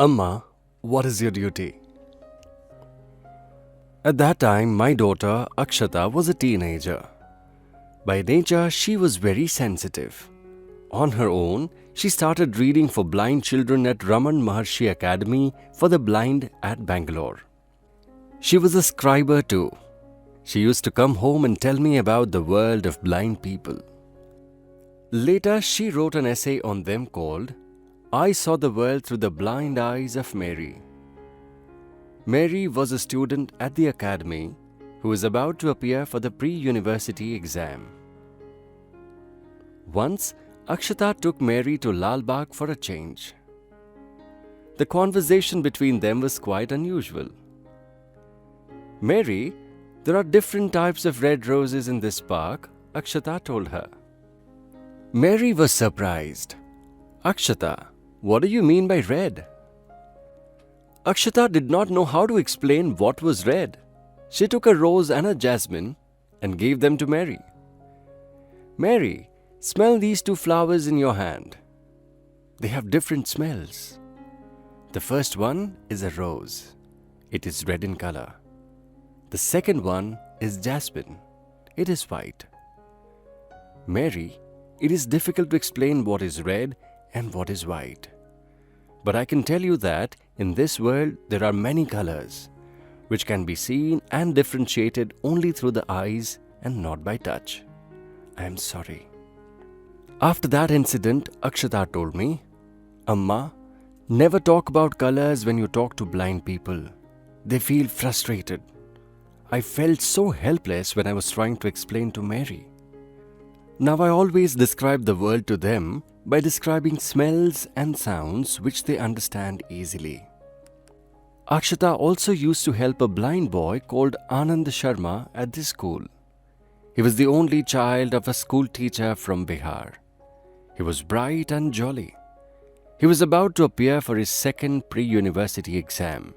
Amma, what is your duty? At that time, my daughter Akshata was a teenager. By nature, she was very sensitive. On her own, she started reading for blind children at Raman Maharshi Academy for the Blind at Bangalore. She was a scriber too. She used to come home and tell me about the world of blind people. Later, she wrote an essay on them called I Saw the World Through the Blind Eyes of Mary. Mary was a student at the academy who was about to appear for the pre-university exam. Once, Akshata took Mary to Lal Bagh for a change. The conversation between them was quite unusual. Mary, there are different types of red roses in this park, Akshata told her. Mary was surprised. Akshata, what do you mean by red? Akshata did not know how to explain what was red. She took a rose and a jasmine and gave them to Mary. Mary, smell these two flowers in your hand. They have different smells. The first one is a rose. It is red in color. The second one is jasmine. It is white. Mary, it is difficult to explain what is red and what is white. But I can tell you that in this world there are many colors, which can be seen and differentiated only through the eyes and not by touch. I am sorry. After that incident, Akshata told me, Amma, never talk about colors when you talk to blind people. They feel frustrated. I felt so helpless when I was trying to explain to Mary. Now I always describe the world to them by describing smells and sounds which they understand easily. Akshata also used to help a blind boy called Anand Sharma at this school. He was the only child of a school teacher from Bihar. He was bright and jolly. He was about to appear for his second pre-university exam.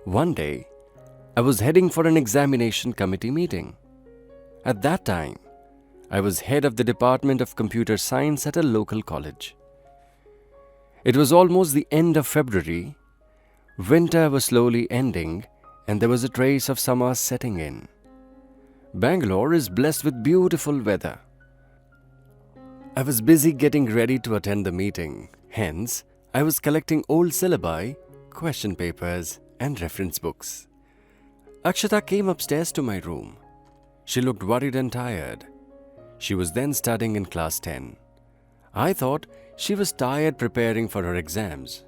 One day, I was heading for an examination committee meeting. At that time, I was head of the Department of Computer Science at a local college. It was almost the end of February. Winter was slowly ending and there was a trace of summer setting in. Bangalore is blessed with beautiful weather. I was busy getting ready to attend the meeting. Hence, I was collecting old syllabi, question papers and reference books. Akshata came upstairs to my room. She looked worried and tired. She was then studying in class 10. I thought she was tired preparing for her exams.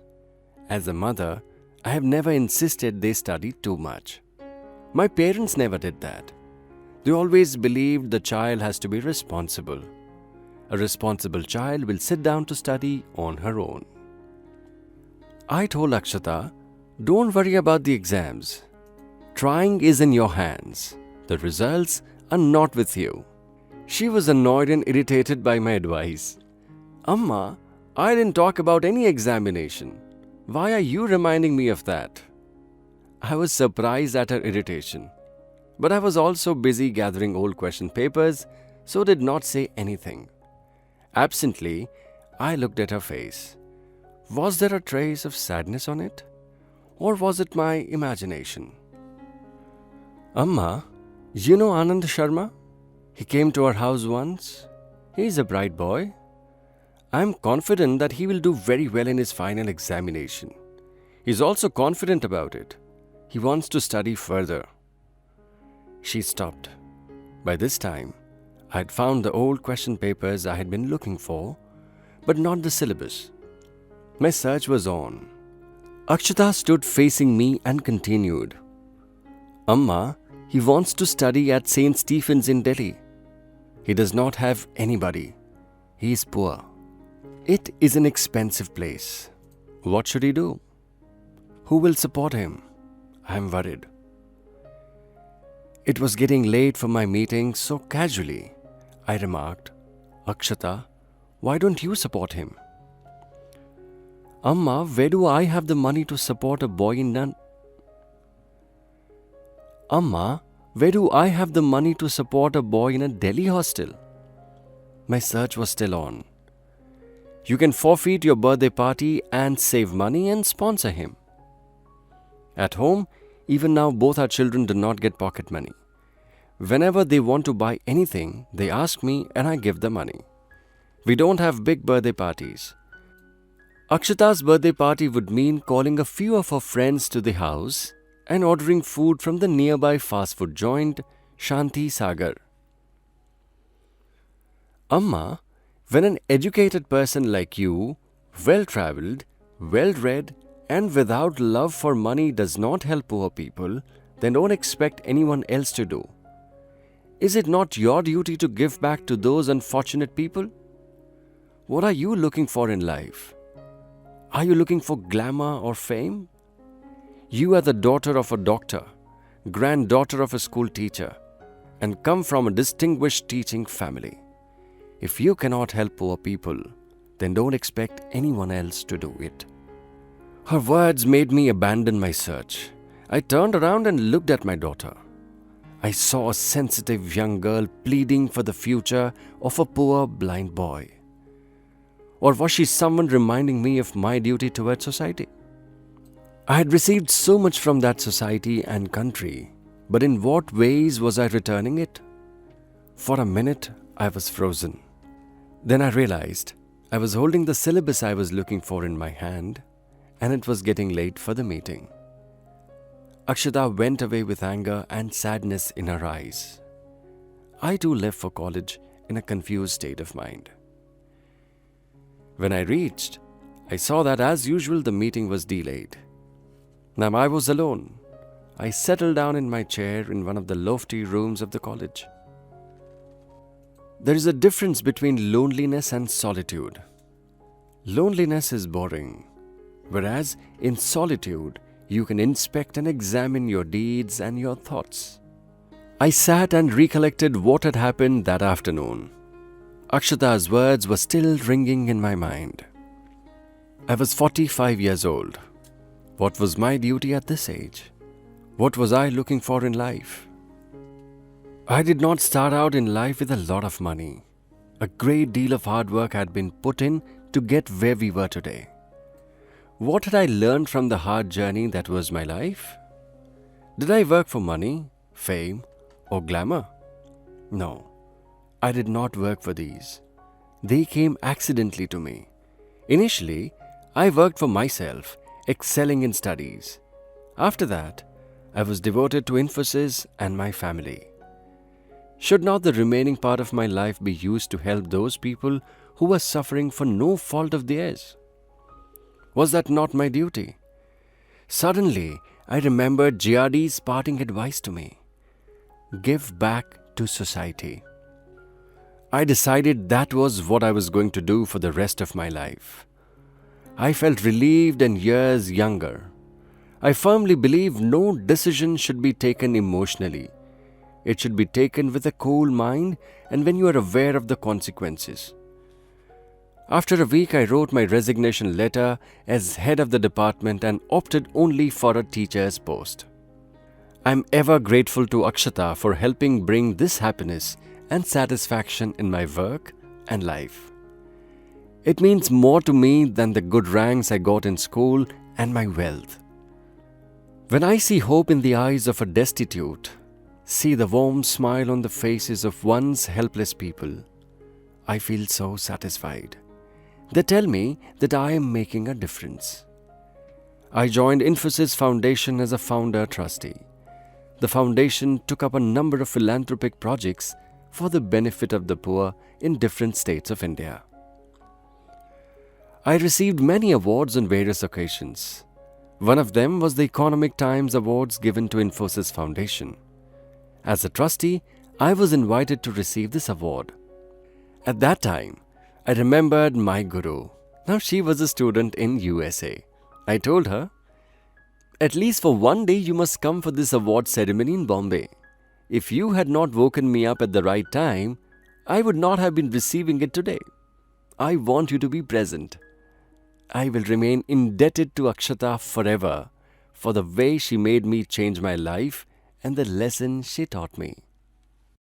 As a mother, I have never insisted they study too much. My parents never did that. They always believed the child has to be responsible. A responsible child will sit down to study on her own. I told Akshata, don't worry about the exams. Trying is in your hands. The results are not with you. She was annoyed and irritated by my advice. Amma, I didn't talk about any examination. Why are you reminding me of that? I was surprised at her irritation. But I was also busy gathering old question papers, so did not say anything. Absently, I looked at her face. Was there a trace of sadness on it? Or was it my imagination? Amma, you know Anand Sharma? He came to our house once. He is a bright boy. I am confident that he will do very well in his final examination. He is also confident about it. He wants to study further. She stopped. By this time, I had found the old question papers I had been looking for, but not the syllabus. My search was on. Akshata stood facing me and continued. Amma, he wants to study at St. Stephen's in Delhi. He does not have anybody. He is poor. It is an expensive place. What should he do? Who will support him? I am worried. It was getting late for my meeting, so casually, I remarked, Akshata, why don't you support him? Amma, where do I have the money to support a boy in Amma, where do I have the money to support a boy in a Delhi hostel? My search was still on. You can forfeit your birthday party and save money and sponsor him. At home, even now both our children do not get pocket money. Whenever they want to buy anything, they ask me and I give the money. We don't have big birthday parties. Akshata's birthday party would mean calling a few of her friends to the house and ordering food from the nearby fast food joint, Shanti Sagar. Amma, when an educated person like you, well-travelled, well-read and without love for money does not help poor people, then don't expect anyone else to do. Is it not your duty to give back to those unfortunate people? What are you looking for in life? Are you looking for glamour or fame? You are the daughter of a doctor, granddaughter of a school teacher, and come from a distinguished teaching family. If you cannot help poor people, then don't expect anyone else to do it. Her words made me abandon my search. I turned around and looked at my daughter. I saw a sensitive young girl pleading for the future of a poor blind boy. Or was she someone reminding me of my duty towards society? I had received so much from that society and country, but in what ways was I returning it? For a minute, I was frozen. Then I realized I was holding the syllabus I was looking for in my hand, and it was getting late for the meeting. Akshata went away with anger and sadness in her eyes. I too left for college in a confused state of mind. When I reached, I saw that as usual the meeting was delayed. Now I was alone. I settled down in my chair in one of the lofty rooms of the college. There is a difference between loneliness and solitude. Loneliness is boring, whereas in solitude, you can inspect and examine your deeds and your thoughts. I sat and recollected what had happened that afternoon. Akshata's words were still ringing in my mind. I was 45 years old. What was my duty at this age? What was I looking for in life? I did not start out in life with a lot of money. A great deal of hard work had been put in to get where we were today. What had I learned from the hard journey that was my life? Did I work for money, fame, or glamour? No, I did not work for these. They came accidentally to me. Initially, I worked for myself, excelling in studies. After that, I was devoted to Infosys and my family. Should not the remaining part of my life be used to help those people who were suffering for no fault of theirs? Was that not my duty? Suddenly, I remembered GRD's parting advice to me. Give back to society. I decided that was what I was going to do for the rest of my life. I felt relieved and years younger. I firmly believe no decision should be taken emotionally. It should be taken with a cool mind and when you are aware of the consequences. After a week, I wrote my resignation letter as head of the department and opted only for a teacher's post. I am ever grateful to Akshata for helping bring this happiness and satisfaction in my work and life. It means more to me than the good ranks I got in school and my wealth. When I see hope in the eyes of a destitute, see the warm smile on the faces of once helpless people, I feel so satisfied. They tell me that I am making a difference. I joined Infosys Foundation as a founder trustee. The foundation took up a number of philanthropic projects for the benefit of the poor in different states of India. I received many awards on various occasions. One of them was the Economic Times Awards given to Infosys Foundation. As a trustee, I was invited to receive this award. At that time, I remembered my guru. Now she was a student in USA. I told her, "At least for one day you must come for this award ceremony in Bombay. If you had not woken me up at the right time, I would not have been receiving it today. I want you to be present." I will remain indebted to Akshata forever for the way she made me change my life and the lesson she taught me.